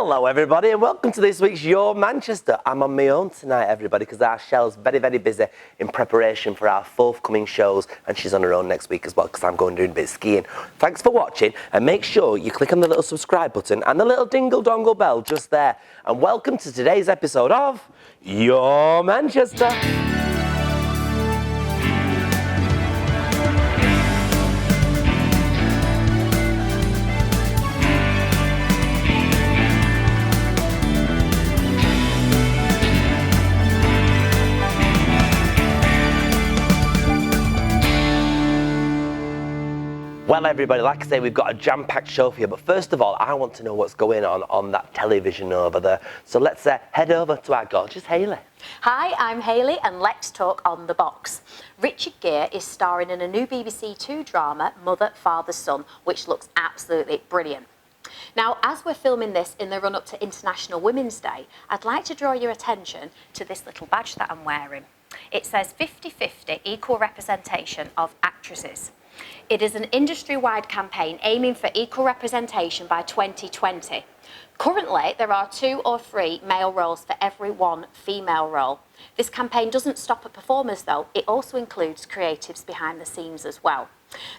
Hello everybody and welcome to this week's Your Manchester. I'm on my own tonight everybody because our Shell's very busy in preparation for our forthcoming shows and she's on her own next week as well because I'm going doing a bit of skiing. Thanks for watching and make sure you click on the little subscribe button and the little dingle dongle bell just there. And welcome to today's episode of Your Manchester. Well everybody, like I say, we've got a jam-packed show for you, but first of all, I want to know what's going on that television over there. So let's head over to our gorgeous Hayley. Hi, I'm Hayley and let's talk On the Box. Richard Gere is starring in a new BBC Two drama, Mother, Father, Son, which looks absolutely brilliant. Now, as we're filming this in the run-up to International Women's Day, I'd like to draw your attention to this little badge that I'm wearing. It says 50-50 equal representation of actresses. It is an industry-wide campaign aiming for equal representation by 2020. Currently, there are 2 or 3 male roles for every 1 female role. This campaign doesn't stop at performers though, it also includes creatives behind the scenes as well.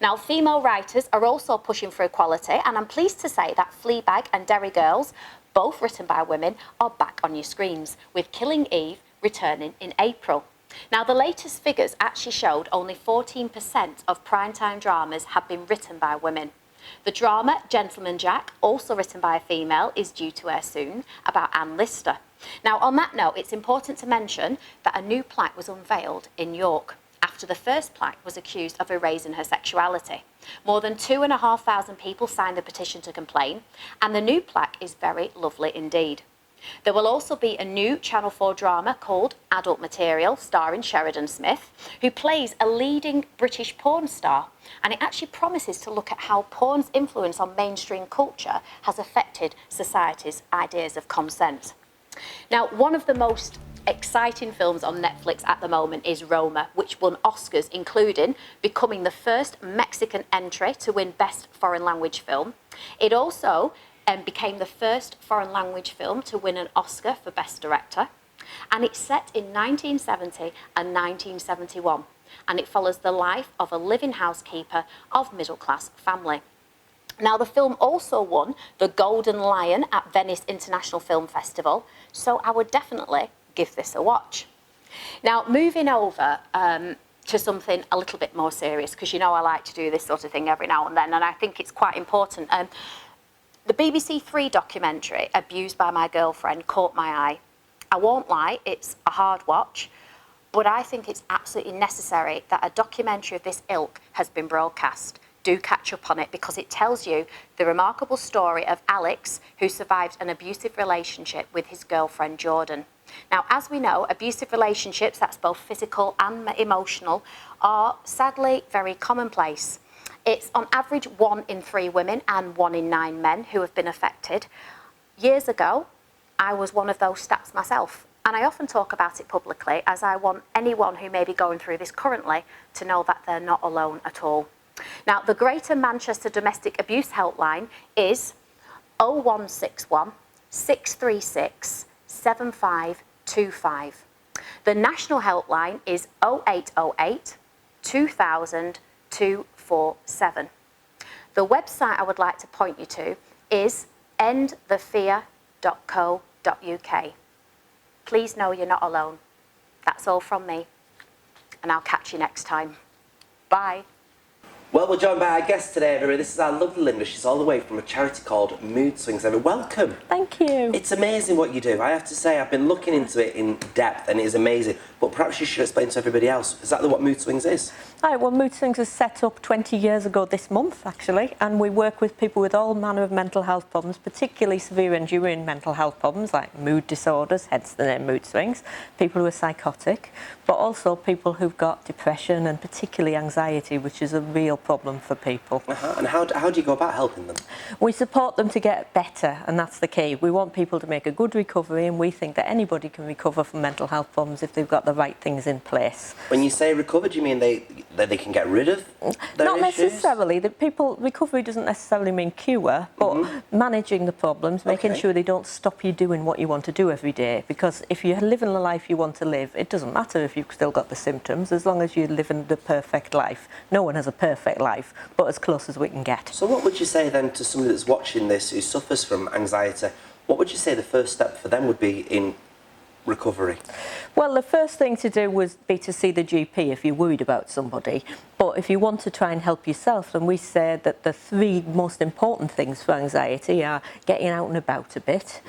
Now, female writers are also pushing for equality and I'm pleased to say that Fleabag and Derry Girls, both written by women, are back on your screens, with Killing Eve returning in April. Now, the latest figures actually showed only 14% of primetime dramas have been written by women. The drama Gentleman Jack, also written by a female, is due to air soon, about Anne Lister. Now, on that note, it's important to mention that a new plaque was unveiled in York after the first plaque was accused of erasing her sexuality. More than 2,500 people signed the petition to complain, and the new plaque is very lovely indeed. There will also be a new Channel 4 drama called Adult Material, starring Sheridan Smith, who plays a leading British porn star, and it actually promises to look at how porn's influence on mainstream culture has affected society's ideas of consent. Now, one of the most exciting films on Netflix at the moment is Roma, which won Oscars, including becoming the first Mexican entry to win Best Foreign Language Film. It also became the first foreign language film to win an Oscar for Best Director. And it's set in 1970 and 1971. And it follows the life of a living housekeeper of middle-class family. Now, the film also won the Golden Lion at Venice International Film Festival, so I would definitely give this a watch. Now, moving over to something a little bit more serious, because you know I like to do this sort of thing every now and then, and I think it's quite important. The BBC Three documentary, Abused by My Girlfriend, caught my eye. I won't lie, it's a hard watch, but I think it's absolutely necessary that a documentary of this ilk has been broadcast. Do catch up on it because it tells you the remarkable story of Alex, who survived an abusive relationship with his girlfriend Jordan. Now, as we know, abusive relationships, that's both physical and emotional, are sadly very commonplace. It's on average 1 in 3 women and 1 in 9 men who have been affected. Years ago, I was one of those stats myself, and I often talk about it publicly as I want anyone who may be going through this currently to know that they're not alone at all. Now, the Greater Manchester Domestic Abuse Helpline is 0161 636 7525. The national helpline is 0808 2000 247. The website I would like to point you to is endthefear.co.uk. Please know you're not alone. That's all from me, and I'll catch you next time. Bye. Well, we're joined by our guest today, everybody. This is our lovely Linda. She's all the way from a charity called Moodswings. Welcome. Thank you. It's amazing what you do. I have to say, I've been looking into it in depth and it is amazing. But perhaps you should explain to everybody else exactly what Moodswings is. Right, well, Moodswings was set up 20 years ago this month, actually, and we work with people with all manner of mental health problems, particularly severe enduring mental health problems like mood disorders, hence the name Moodswings, people who are psychotic, but also people who've got depression and particularly anxiety, which is a real problem for people. And how do you go about helping them? We support them to get better, and that's the key. We want people to make a good recovery, and we think that anybody can recover from mental health problems if they've got the right things in place. When you say recover, do you mean that they can get rid of their Not issues? necessarily. Recovery doesn't necessarily mean cure, but managing the problems, making sure they don't stop you doing what you want to do every day. Because if you're living the life you want to live, it doesn't matter if you've still got the symptoms, as long as you're living the perfect life. No one has a perfect life, but as close as we can get. So what would you say then to somebody that's watching this who suffers from anxiety? What would you say the first step for them would be in recovery? Well, the first thing to do would be to see the GP if you're worried about somebody. But if you want to try and help yourself, then we say that the 3 most important things for anxiety are getting out and about a bit,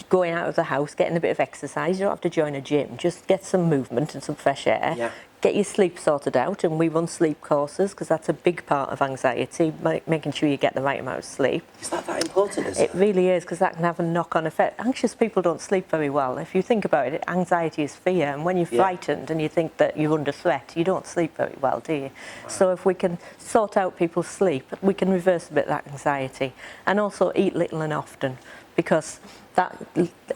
going out of the house, getting a bit of exercise. You don't have to join a gym, just get some movement and some fresh air. Yeah. Get your sleep sorted out, and we run sleep courses because that's a big part of anxiety, making sure you get the right amount of sleep. Is that important, is it? It really is, because that can have a knock-on effect. Anxious people don't sleep very well. If you think about it, anxiety is fear, and when you're frightened and you think that you're under threat, you don't sleep very well, do you? Wow. So if we can sort out people's sleep, we can reverse a bit of that anxiety. And also eat little and often, because that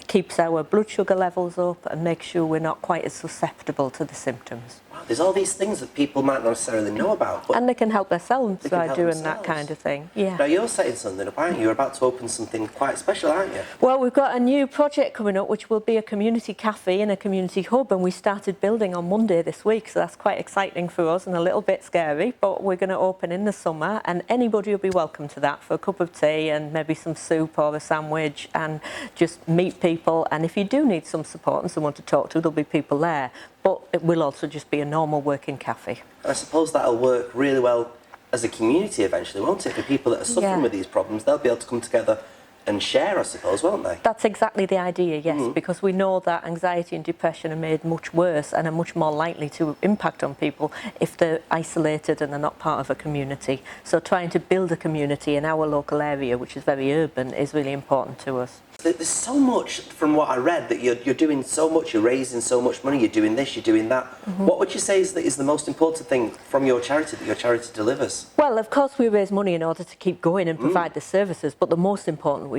keeps our blood sugar levels up and makes sure we're not quite as susceptible to the symptoms. Wow, there's all these things that people might not necessarily know about. And they can help themselves by doing that kind of thing. Yeah. Now you're setting something up, aren't you? You're about to open something quite special, aren't you? Well, we've got a new project coming up, which will be a community cafe and a community hub, and we started building on Monday this week, so that's quite exciting for us and a little bit scary, but we're going to open in the summer, and anybody will be welcome to that for a cup of tea and maybe some soup or a sandwich, and just meet people. And if you do need some support and someone to talk to, there'll be people there, but it will also just be a normal working cafe. I suppose that'll work really well as a community eventually, won't it? For people that are suffering with these problems, they'll be able to come together and share, I suppose, won't they? That's exactly the idea, yes, because we know that anxiety and depression are made much worse and are much more likely to impact on people if they're isolated and they're not part of a community. So trying to build a community in our local area, which is very urban, is really important to us. There's so much, from what I read, that you're doing so much, you're raising so much money, you're doing this, you're doing that. What would you say is the most important thing from your charity, that your charity delivers? Well, of course we raise money in order to keep going and provide the services, but the most important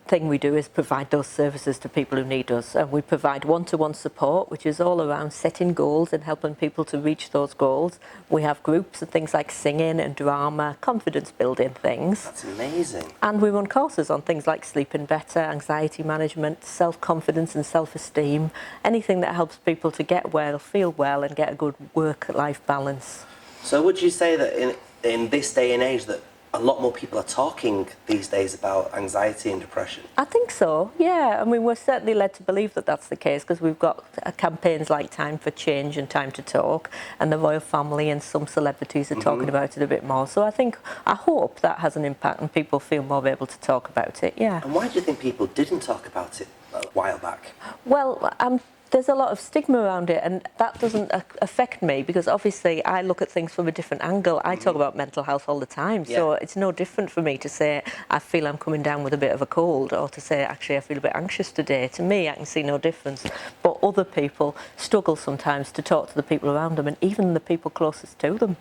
thing we do is provide those services to people who need us. And we provide one-to-one support, which is all around setting goals and helping people to reach those goals. We have groups and things like singing and drama, confidence-building things. That's amazing. And we run courses on things like sleeping better, anxiety management, self-confidence and self-esteem, anything that helps people to get well, feel well and get a good work-life balance. So would you say that in this day and age that a lot more people are talking these days about anxiety and depression? I think so, yeah. I mean, we're certainly led to believe that that's the case because we've got campaigns like Time for Change and Time to Talk, and the Royal Family and some celebrities are talking about it a bit more. So I hope that has an impact and people feel more able to talk about it, yeah. And why do you think people didn't talk about it a while back? Well, there's a lot of stigma around it, and that doesn't affect me because obviously I look at things from a different angle. I talk about mental health all the time, so it's no different for me to say I feel I'm coming down with a bit of a cold or to say actually I feel a bit anxious today. To me, I can see no difference, but other people struggle sometimes to talk to the people around them and even the people closest to them.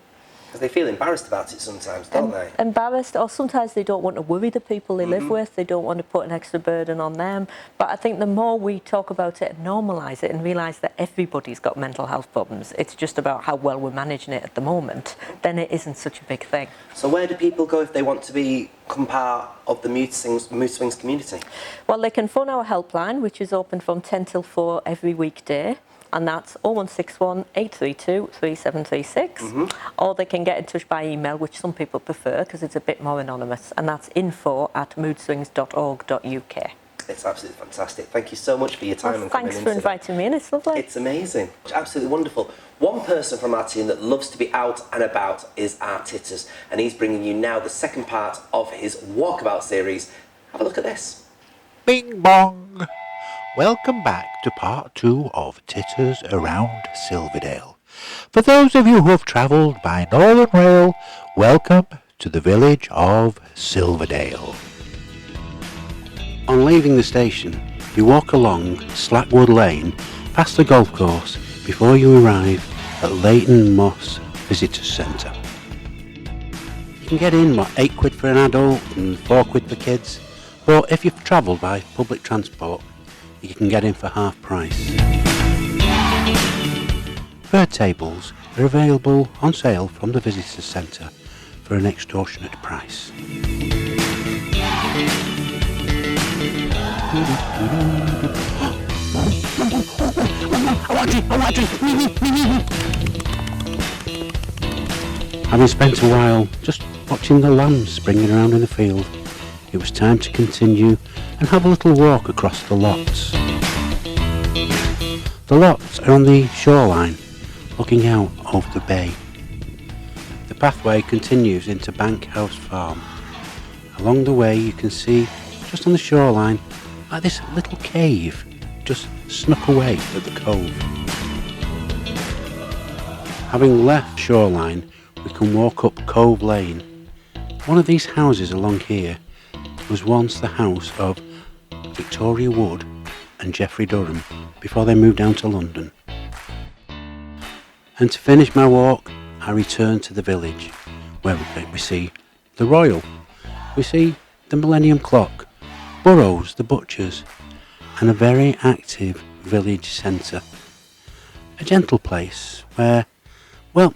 Because they feel embarrassed about it sometimes, don't they? Embarrassed, or sometimes they don't want to worry the people they live with. They don't want to put an extra burden on them. But I think the more we talk about it and normalise it and realise that everybody's got mental health problems, it's just about how well we're managing it at the moment, then it isn't such a big thing. So where do people go if they want to become part of the Moodswings community? Well, they can phone our helpline, which is open from 10 till 4 every weekday. And that's 0161 832 3736. Or they can get in touch by email, which some people prefer because it's a bit more anonymous, and that's info@moodswings.org.uk. It's absolutely fantastic. Thank you so much for your time and coming in. Thanks for inviting me in, it's lovely. It's amazing. It's absolutely wonderful. One person from our team that loves to be out and about is our Titters, and he's bringing you now the second part of his Walkabout series. Have a look at this. Bing bong! Welcome back to part 2 of Titters Around Silverdale. For those of you who have travelled by Northern Rail, welcome to the village of Silverdale. On leaving the station, you walk along Slackwood Lane past the golf course before you arrive at Leighton Moss Visitor Centre. You can get in, £8 for an adult and £4 for kids, but if you've travelled by public transport, you can get in for half price. Bird tables are available on sale from the visitor centre for an extortionate price. Having spent a while just watching the lambs springing around in the field, it was time to continue and have a little walk across the lots. The lots are on the shoreline, looking out over the bay. The pathway continues into Bank House Farm. Along the way you can see, just on the shoreline, like this little cave just snuck away at the cove. Having left shoreline, we can walk up Cove Lane. One of these houses along here was once the house of Victoria Wood and Geoffrey Durham before they moved down to London. And to finish my walk, I return to the village, where we see the Royal, we see the Millennium Clock, Burrows, the butchers, and a very active village centre. A gentle place where, well,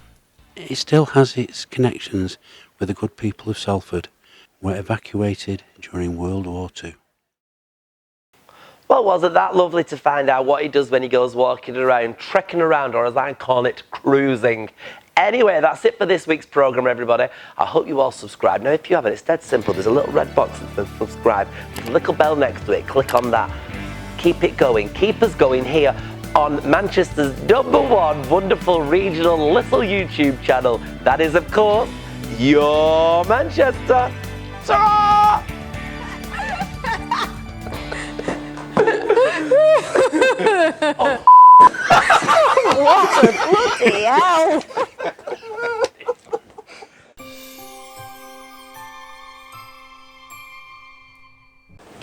it still has its connections with the good people of Salford, who were evacuated during World War II. Well, wasn't that lovely to find out what he does when he goes walking around, trekking around, or as I call it, cruising. Anyway, that's it for this week's programme, everybody. I hope you all subscribe. Now, if you haven't, it's dead simple. There's a little red box that says subscribe. There's a little bell next to it. Click on that. Keep it going. Keep us going here on Manchester's #1 wonderful regional little YouTube channel. That is, of course, Your Manchester. Ta-ra! Oh. What a bloody hell!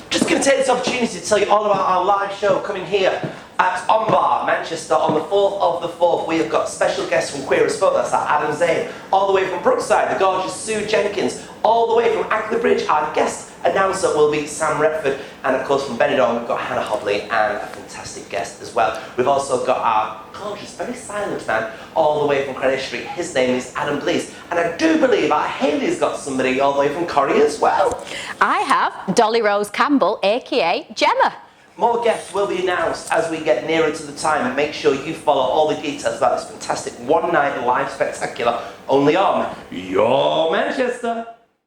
Just going to take this opportunity to tell you all about our live show coming here at On Bar, Manchester, on the 4th of the 4th. We have got special guests from Queer as Folk, that's Adam Zane, all the way from Brookside, the gorgeous Sue Jenkins, all the way from Ackley Bridge. Our guest announcer will be Sam Retford, and of course from Benidorm we've got Hannah Hobley and a fantastic guest as well. We've also got our gorgeous, very silent man all the way from Greenwich Street. His name is Adam Blease, and I do believe our Hayley's got somebody all the way from Corrie as well. I have Dolly Rose Campbell, aka Gemma. More guests will be announced as we get nearer to the time, and make sure you follow all the details about this fantastic one-night live spectacular only on Your Manchester.